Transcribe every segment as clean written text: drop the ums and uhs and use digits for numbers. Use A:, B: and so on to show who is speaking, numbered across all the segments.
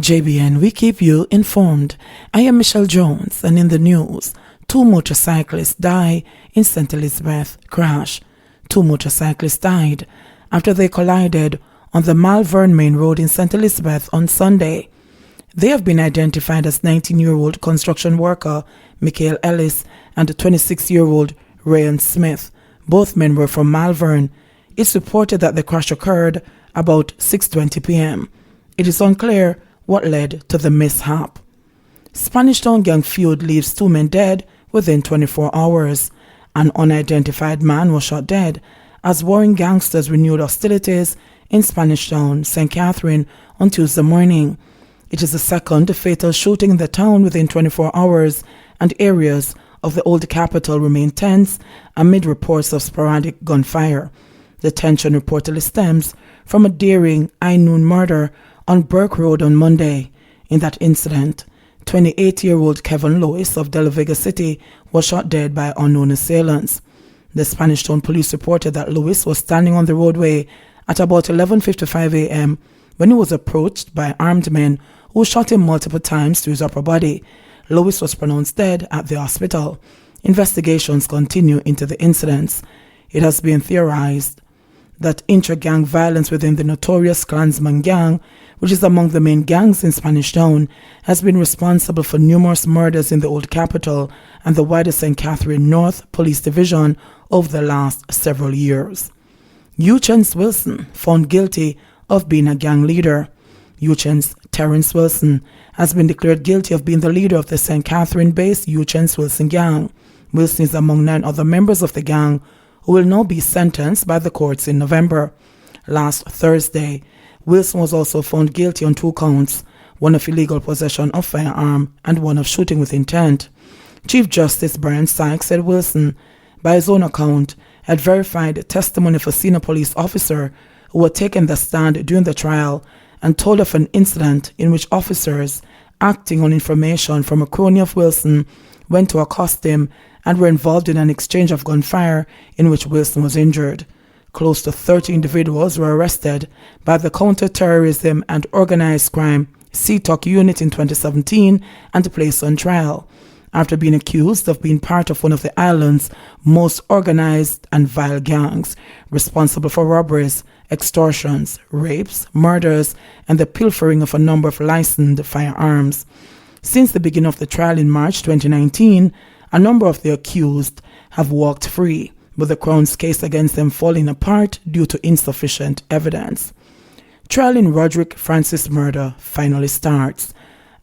A: JBN, we keep you informed. I am Michelle Jones, and in the news, 2 motorcyclists die in St. Elizabeth crash. 2 motorcyclists died after they collided on the Malvern Main Road in St. Elizabeth on Sunday. They have been identified as 19-year-old construction worker Michael Ellis and 26-year-old Ryan Smith. Both men were from Malvern. It's reported that the crash occurred about 6:20 p.m. It is unclear what led to the mishap. Spanish Town gang feud leaves 2 men dead within 24 hours. An unidentified man was shot dead as warring gangsters renewed hostilities in Spanish Town, St. Catherine, on Tuesday morning. It is the second fatal shooting in the town within 24 hours, and areas of the old capital remain tense amid reports of sporadic gunfire. The tension reportedly stems from a daring high noon murder on Burke Road on Monday. In that incident, 28-year-old Kevin Lewis of De La Vega City was shot dead by unknown assailants. The Spanish Town police reported that Lewis was standing on the roadway at about 11:55 a.m. when he was approached by armed men who shot him multiple times to his upper body. Lewis was pronounced dead at the hospital. Investigations continue into the incidents. It has been theorized that intra-gang violence within the notorious Klansman gang, which is among the main gangs in Spanish Town, has been responsible for numerous murders in the old capital and the wider St. Catherine North Police Division over the last several years. Euchence Wilson found guilty of being a gang leader. Euchence Terrence Wilson has been declared guilty of being the leader of the St. Catherine-based Euchence Wilson gang. Wilson is among 9 other members of the gang who will now be sentenced by the courts in November. Last Thursday, Wilson was also found guilty on 2 counts, one of illegal possession of firearm and one of shooting with intent. Chief Justice Brian Sykes said Wilson, by his own account, had verified testimony of a senior police officer who had taken the stand during the trial and told of an incident in which officers, acting on information from a crony of Wilson, went to accost him and were involved in an exchange of gunfire in which Wilson was injured. Close to 30 individuals were arrested by the Counter-Terrorism and Organized Crime CTOC unit in 2017 and placed on trial after being accused of being part of one of the island's most organized and vile gangs, responsible for robberies, extortions, rapes, murders, and the pilfering of a number of licensed firearms. Since the beginning of the trial in March 2019, a number of the accused have walked free, with the Crown's case against them falling apart due to insufficient evidence. Trial in Roderick Francis murder finally starts.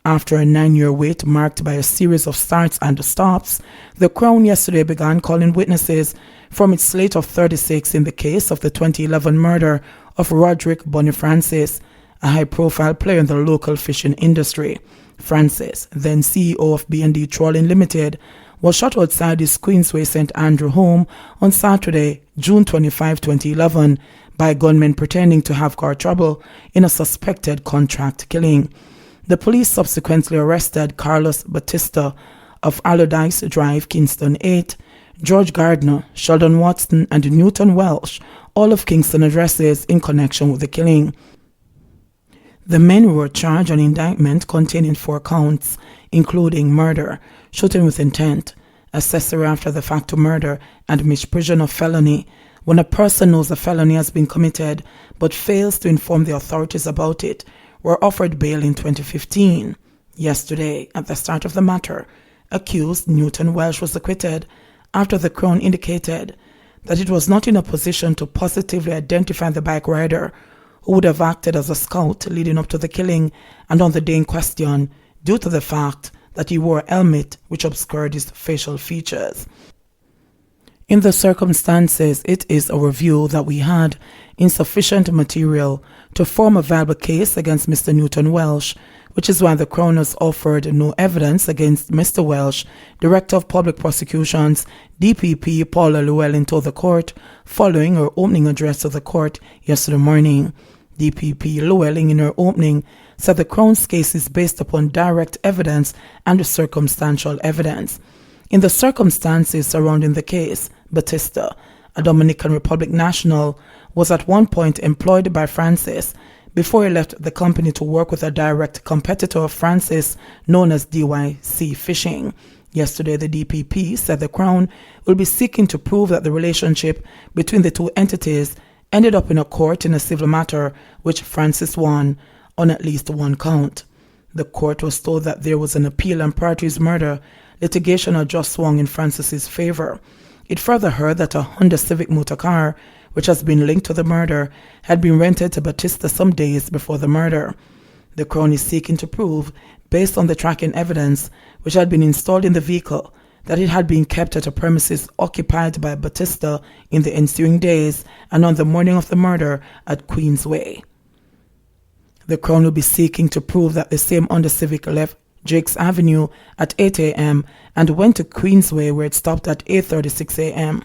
A: After a 9-year wait marked by a series of starts and stops, the Crown yesterday began calling witnesses from its slate of 36 in the case of the 2011 murder of Roderick Bonnie Francis, a high-profile player in the local fishing industry. Francis, then CEO of B&D Trawling Limited, was shot outside his Queensway St. Andrew home on Saturday, June 25, 2011, by gunmen pretending to have car trouble in a suspected contract killing. The police subsequently arrested Carlos Batista of Allardyce Drive, Kingston 8, George Gardner, Sheldon Watson, and Newton Welsh, all of Kingston addresses in connection with the killing. The men were charged on indictment containing 4 counts, including murder, shooting with intent, accessory after the fact to murder, and misprision of felony, when a person knows a felony has been committed but fails to inform the authorities about it, were offered bail in 2015. Yesterday, at the start of the matter, accused Newton Welsh was acquitted after the Crown indicated that it was not in a position to positively identify the bike rider who would have acted as a scout leading up to the killing and on the day in question, due to the fact that he wore a helmet which obscured his facial features. In the circumstances, it is our view that we had insufficient material to form a viable case against Mr. Newton Welsh, which is why the Crown has offered no evidence against Mr. Welsh. Director of Public Prosecutions, DPP Paula Llewellyn, told the court following her opening address to the court yesterday morning. DPP Llewellyn, in her opening, said the Crown's case is based upon direct evidence and circumstantial evidence. In the circumstances surrounding the case, Batista, a Dominican Republic national, was at one point employed by Francis before he left the company to work with a direct competitor of Francis known as DYC Fishing. Yesterday, the DPP said the Crown will be seeking to prove that the relationship between the two entities ended up in a court in a civil matter which Francis won on at least one count. The court was told that there was an appeal, and prior to his murder, litigation had just swung in Francis's favor. It further heard that a Honda Civic motor car, which has been linked to the murder, had been rented to Batista some days before the murder. The Crown is seeking to prove, based on the tracking evidence which had been installed in the vehicle, that it had been kept at a premises occupied by Batista in the ensuing days and on the morning of the murder at Queensway. The Crown will be seeking to prove that the same Honda Civic left Jakes Avenue at 8 a.m. and went to Queensway, where it stopped at 8:36 a.m.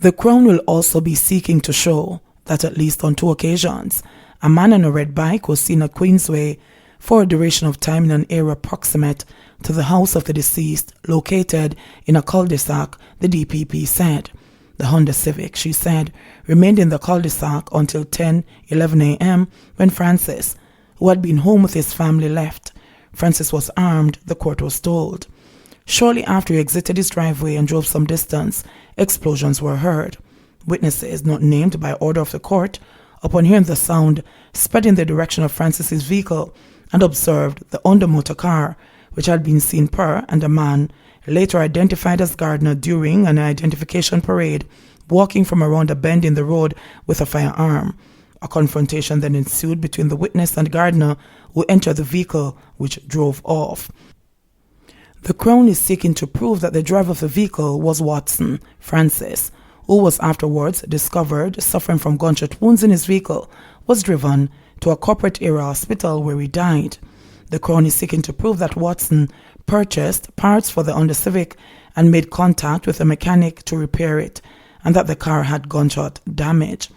A: The Crown will also be seeking to show that at least on two occasions, a man on a red bike was seen at Queensway for a duration of time in an area proximate to the house of the deceased, located in a cul-de-sac, the DPP said. The Honda Civic, she said, remained in the cul-de-sac until 10:11 a.m. when Francis, who had been home with his family, left. Francis was armed, the court was told. Shortly after he exited his driveway and drove some distance, explosions were heard. Witnesses, not named by order of the court, upon hearing the sound, sped in the direction of Francis's vehicle and observed the Honda motor car, which had been seen per and a man, later identified as Gardner during an identification parade, walking from around a bend in the road with a firearm. A confrontation then ensued between the witness and Gardner, who entered the vehicle, which drove off. The Crown is seeking to prove that the driver of the vehicle was Watson Francis, who was afterwards discovered suffering from gunshot wounds in his vehicle, was driven to a corporate area hospital where he died. The Crown is seeking to prove that Watson purchased parts for the Honda Civic and made contact with a mechanic to repair it, and that the car had gunshot damage.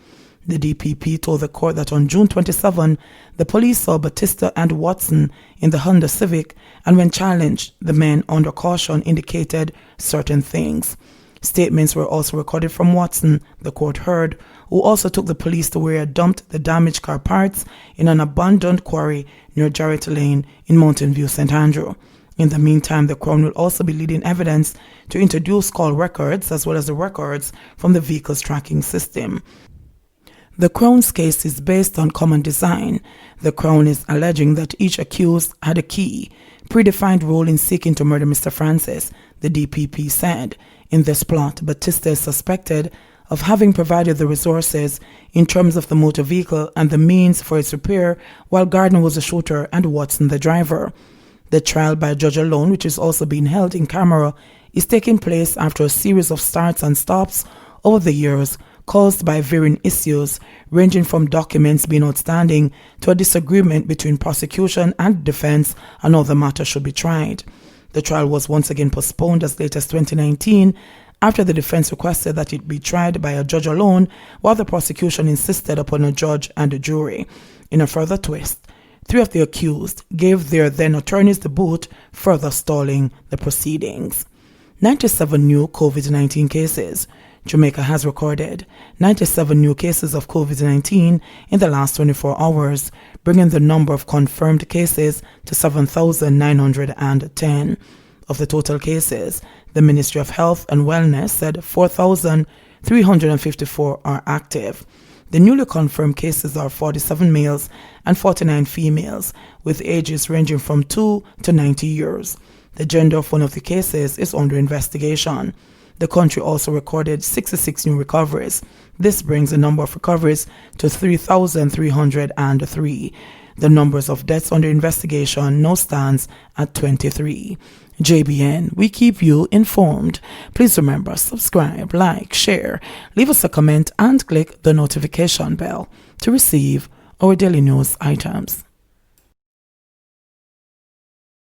A: The DPP told the court that on June 27, the police saw Batista and Watson in the Honda Civic, and when challenged, the men under caution indicated certain things. Statements were also recorded from Watson, the court heard, who also took the police to where he had dumped the damaged car parts in an abandoned quarry near Jarrett Lane in Mountain View, St. Andrew. In the meantime, the Crown will also be leading evidence to introduce call records as well as the records from the vehicle's tracking system. The Crown's case is based on common design. The Crown is alleging that each accused had a key, predefined role in seeking to murder Mr. Francis, the DPP said. In this plot, Batista is suspected of having provided the resources in terms of the motor vehicle and the means for its repair, while Gardner was the shooter and Watson the driver. The trial by judge alone, which is also being held in camera, is taking place after a series of starts and stops over the years caused by varying issues ranging from documents being outstanding to a disagreement between prosecution and defense on how the matter should be tried. The trial was once again postponed as late as 2019 after the defense requested that it be tried by a judge alone, while the prosecution insisted upon a judge and a jury. In a further twist, 3 of the accused gave their then attorneys the boot, further stalling the proceedings. 97 new COVID-19 cases. Jamaica has recorded 97 new cases of COVID-19 in the last 24 hours, bringing the number of confirmed cases to 7,910. Of the total cases, the Ministry of Health and Wellness said 4,354 are active. The newly confirmed cases are 47 males and 49 females, with ages ranging from 2 to 90 years. The gender of one of the cases is under investigation. The country also recorded 66 new recoveries. This brings the number of recoveries to 3,303. The numbers of deaths under investigation now stands at 23. JBN, we keep you informed. Please remember, subscribe, like, share, leave us a comment and click the notification bell to receive our daily news items.